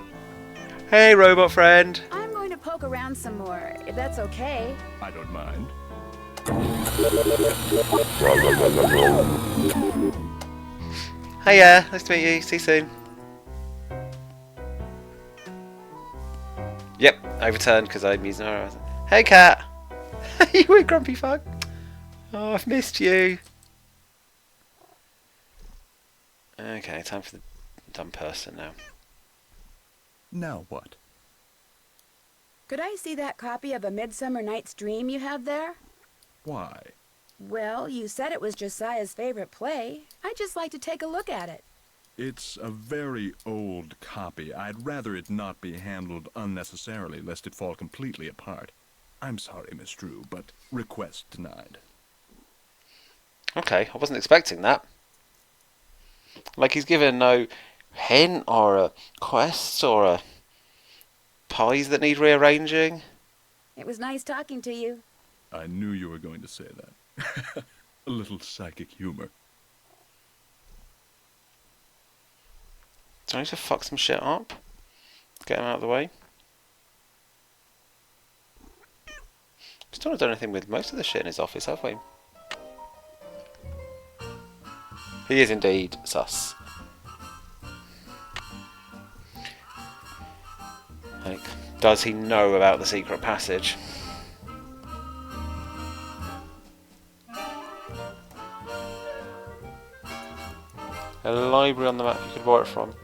Hey robot friend! I'm going to poke around some more, if that's okay. I don't mind. Hiya, nice to meet you, see you soon. Yep, I returned because I'm using her. Hey cat! You weird grumpy fuck! Oh, I've missed you. Okay, time for the dumb person now. Now what? Could I see that copy of A Midsummer Night's Dream you have there? Why? Well, you said it was Josiah's favorite play. I'd just like to take a look at it. It's a very old copy. I'd rather it not be handled unnecessarily, lest it fall completely apart. I'm sorry, Miss Drew, but request denied. Okay, I wasn't expecting that. Like he's given no hint or a quest or a pies that need rearranging. It was nice talking to you. I knew you were going to say that. A little psychic humor. Do I need to fuck some shit up? Get him out of the way. Still not done anything with most of the shit in his office, have we? He is indeed sus. Like, does he know about the secret passage? A library on the map you could borrow it from.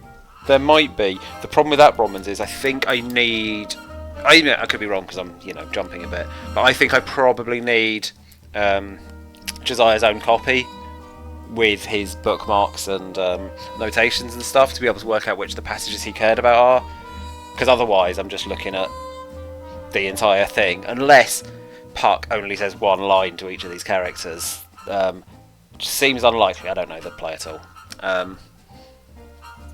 There might be. The problem with that, Bromans, is I think I need I could be wrong because I'm, jumping a bit. But I think I probably need Josiah's own copy with his bookmarks and notations and stuff to be able to work out which the passages he cared about are. Because otherwise I'm just looking at the entire thing. Unless Puck only says one line to each of these characters. Which seems unlikely. I don't know the play at all.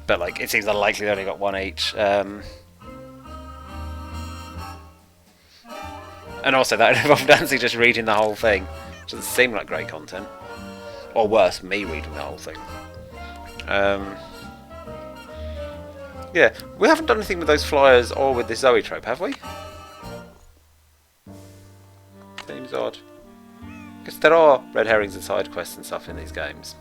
But like, it seems unlikely they only got one each. And also that involved Nancy just reading the whole thing. Doesn't seem like great content. Or worse, me reading the whole thing. Yeah, we haven't done anything with those flyers or with this Zoetrope, have we? Seems odd. Because there are red herrings and side quests and stuff in these games.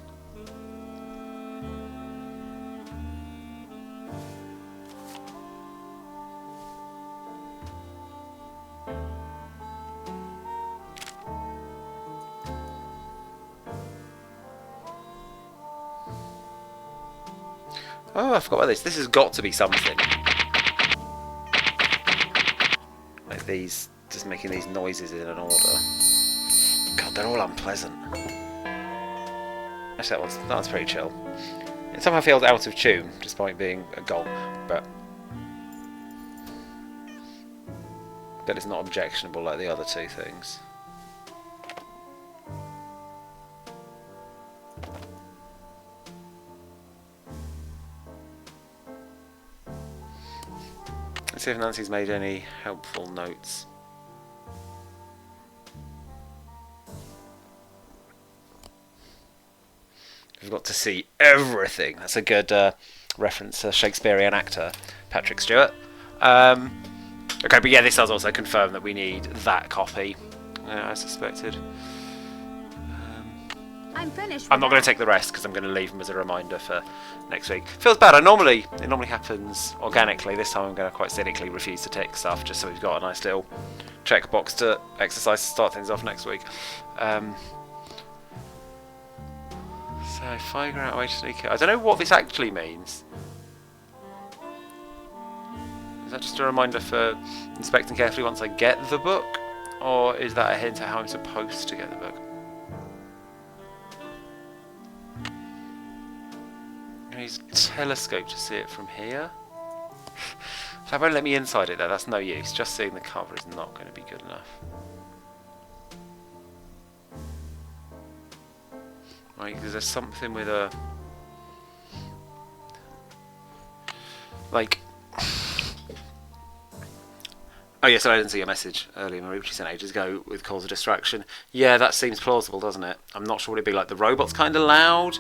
Oh, I forgot about this. This has got to be something. Like these, just making these noises in an order. God, they're all unpleasant. Actually, that one's pretty chill. It somehow feels out of tune, despite being a gong, but it's not objectionable like the other two things. Let's see if Nancy's made any helpful notes. We've got to see everything. That's a good reference to Shakespearean actor Patrick Stewart. Okay, but yeah, this does also confirm that we need that copy, as suspected. I'm finished. I'm not going to take the rest because I'm going to leave them as a reminder for next week. Feels bad. It normally happens organically. This time I'm going to quite cynically refuse to tick stuff just so we've got a nice little checkbox to exercise to start things off next week. So figure out a way to sneak it. I don't know what this actually means. Is that just a reminder for inspecting carefully once I get the book? Or is that a hint at how I'm supposed to get the book? Use telescope to see it from here. That won't let me inside it though, that's no use. Just seeing the cover is not going to be good enough. Right, because there's something with a... like... Oh yes, I didn't see a message earlier, Marie, which you sent ages ago with cause of distraction. Yeah, that seems plausible, doesn't it? I'm not sure what it'd be like. The robot's kind of loud.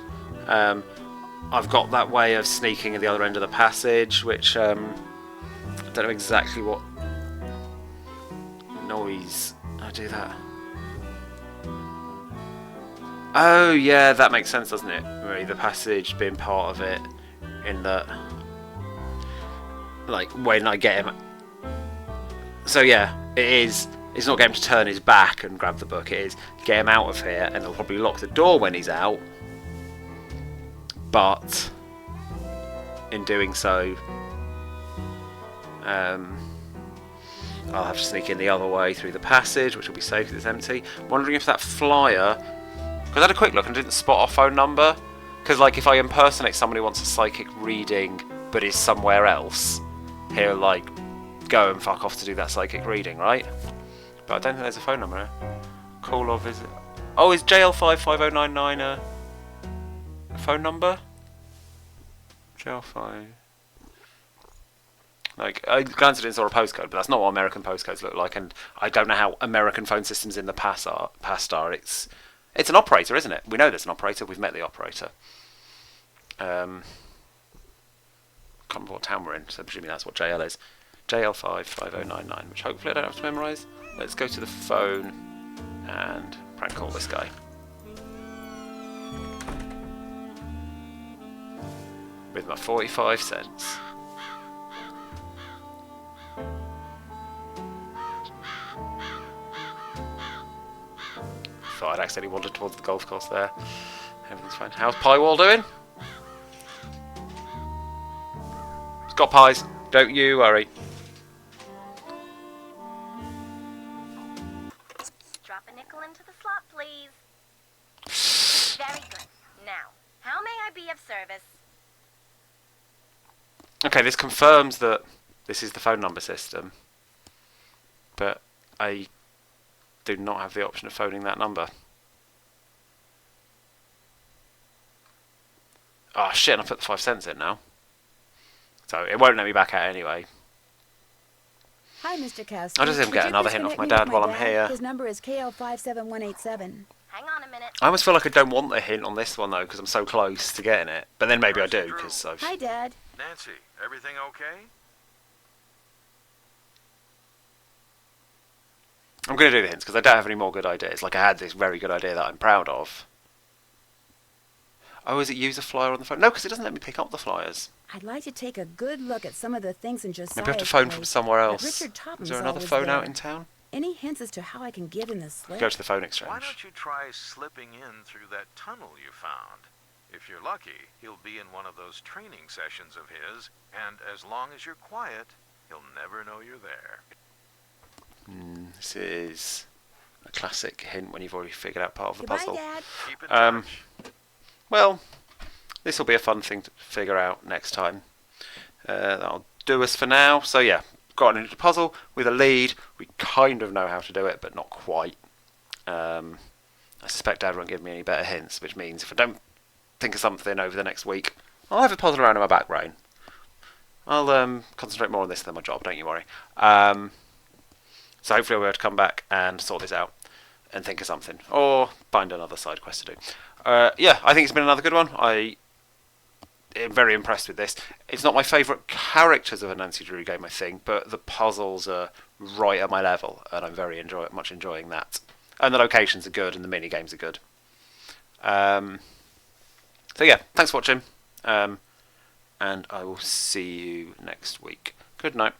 I've got that way of sneaking at the other end of the passage, which I don't know exactly what noise I do that. Oh yeah, that makes sense, doesn't it? Really, the passage being part of it, in that, like when I get him. So yeah, it is. It's not get him to turn his back and grab the book. It is get him out of here, and they'll probably lock the door when he's out. But in doing so, I'll have to sneak in the other way through the passage, which will be safe because it's empty. Wondering if that flyer, because I had a quick look and didn't spot a phone number. Because like if I impersonate someone who wants a psychic reading but is somewhere else, he'll like go and fuck off to do that psychic reading, right? But I don't think there's a phone number. Call or visit. Oh, is JL55099 a phone number? JL5. Like, I glanced at it and saw a postcode, but that's not what American postcodes look like, and I don't know how American phone systems in the past are. It's an operator, isn't it? We know there's an operator. We've met the operator. Can't remember what town we're in, so presumably that's what JL is. JL55099, which hopefully I don't have to memorise. Let's go to the phone and prank call this guy. With my 45 cents. Thought I'd accidentally wandered towards the golf course there. Everything's fine. How's Piewall doing? He's got pies. Don't you worry. be of service. Okay, this confirms that this is the phone number system, but I do not have the option of phoning that number. Oh shit, and I put the 5 cents in now. So it won't let me back out anyway. Hi, Mr. Castro. I just didn't get another hint off my dad while I'm here. His number is KL57187. Hang on a minute. I almost feel like I don't want the hint on this one though, because I'm so close to getting it. But then maybe I do, because I've... Hi, Dad. Nancy, everything okay? I'm going to do the hints, because I don't have any more good ideas. Like, I had this very good idea that I'm proud of. Oh, is it use a flyer on the phone? No, because it doesn't let me pick up the flyers. I'd like to take a good look at some of the things in Josiah's Maybe I have to phone place, from somewhere but else. Richard Topham's Is there another always phone there. out in town? Any hints as to how I can give him the slip? Go to the phone exchange. Why don't you try slipping in through that tunnel you found? If you're lucky, he'll be in one of those training sessions of his, and as long as you're quiet, he'll never know you're there. This is a classic hint when you've already figured out part of the Goodbye, puzzle. Dad. Keep in touch. Well, this will be a fun thing to figure out next time. That'll do us for now. So yeah, got into the puzzle with a lead. We kind of know how to do it, but not quite. I suspect Dad won't give me any better hints, which means if I don't think of something over the next week, I'll have a puzzle around in my back brain. I'll concentrate more on this than my job, don't you worry. So hopefully I'll be able to come back and sort this out and think of something, or find another side quest to do. Yeah, I think it's been another good one. I'm very impressed with this. It's not my favourite characters of a Nancy Drew game, I think, but the puzzles are right at my level, and I'm very much enjoying that. And the locations are good, and the mini games are good. So yeah, thanks for watching, and I will see you next week. Good night.